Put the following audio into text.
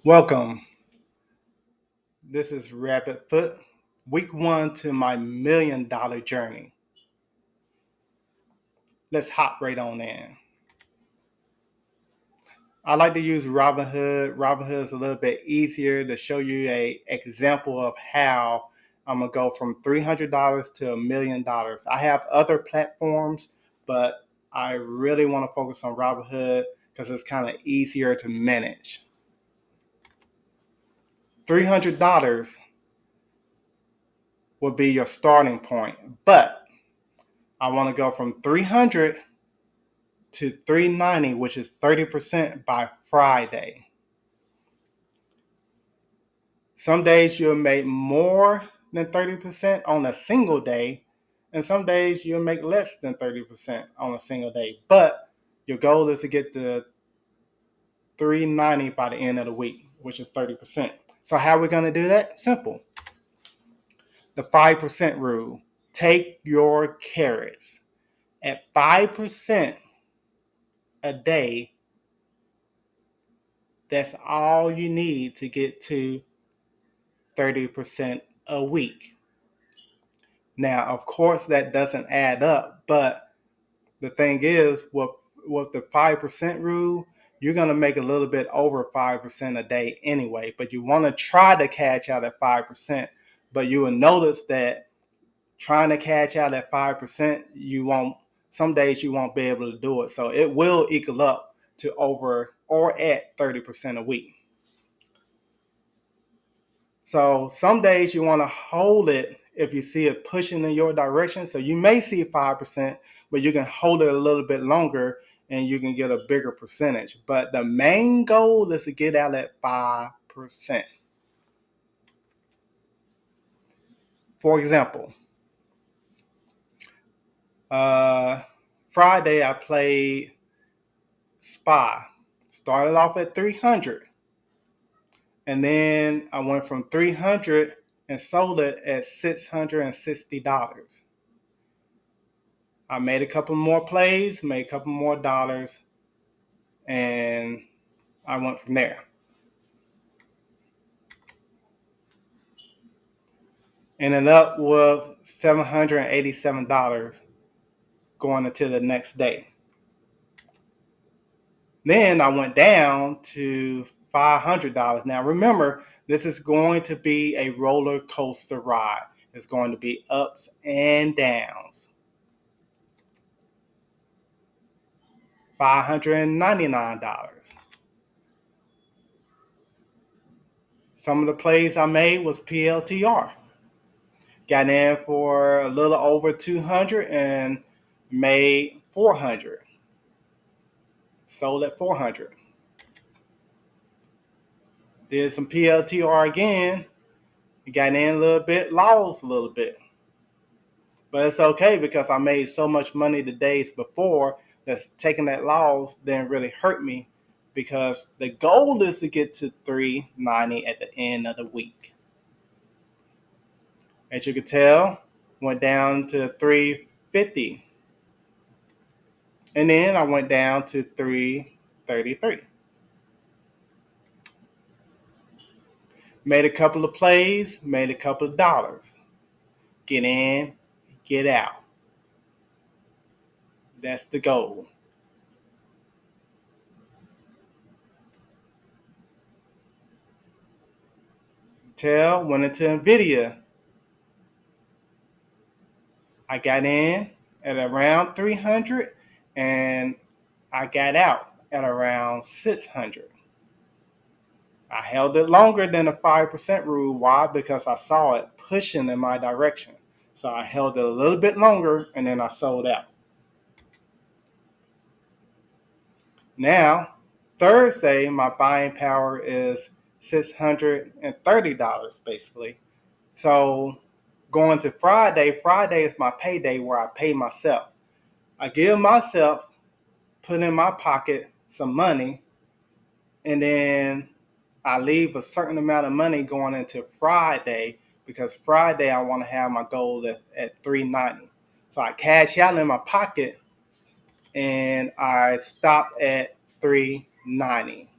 Welcome. This is Rabbit Foot, week one to my $1 million journey. Let's hop right on in. I like to use Robinhood. Robinhood is a little bit easier to show you a example of how I'm gonna go from $300 to $1 million. I have other platforms, but I really want to focus on Robinhood because it's kind of easier to manage. $300 will be your starting point, but I want to go from 300 to 390, which is 30% by Friday. Some days you'll make more than 30% on a single day, and some days you'll make less than 30% on a single day. But your goal is to get to 390 by the end of the week, which is 30%. So how are we going to do that? Simple. The 5% rule. Take your carrots. At 5% a day, that's all you need to get to 30% a week. Now, of course, that doesn't add up, but the thing is, with the 5% rule, you're going to make a little bit over 5% a day anyway, but you want to try to catch out at 5%, but you will notice that trying to catch out at 5%, some days you won't be able to do it. So it will equal up to over or at 30% a week. So some days you want to hold it if you see it pushing in your direction. So you may see 5%, but you can hold it a little bit longer and you can get a bigger percentage. But the main goal is to get out at 5%. For example, uh, Friday I played Spy. Started off at 300. And then I went from 300 and sold it at $660. I made a couple more plays, made a couple more dollars, and I went from there. Ended up with $787 going into the next day. Then I went down to $500. Now remember, this is going to be a roller coaster ride. It's going to be ups and downs. $599. Some of the plays I made was PLTR. Got in for a little over 200 and made 400. Sold at 400. Did some PLTR again. Got in a little bit, lost a little bit. But it's okay because I made so much money the days before that taking that loss didn't really hurt me because the goal is to get to 390 at the end of the week. As you can tell, went down to 350. And then I went down to 333. Made a couple of plays, made a couple of dollars. Get in, get out. That's the goal. Tell went into Nvidia. I got in at around 300 and I got out at around 600. I held it longer than the 5% rule. Why? Because I saw it pushing in my direction. So I held it a little bit longer and then I sold out. Now, Thursday, my buying power is $630 basically. So going to Friday, Friday is my payday where I pay myself. I give myself, put in my pocket some money, and then I leave a certain amount of money going into Friday because Friday I want to have my goal at 390. So I cash out in my pocket and I stop at 390.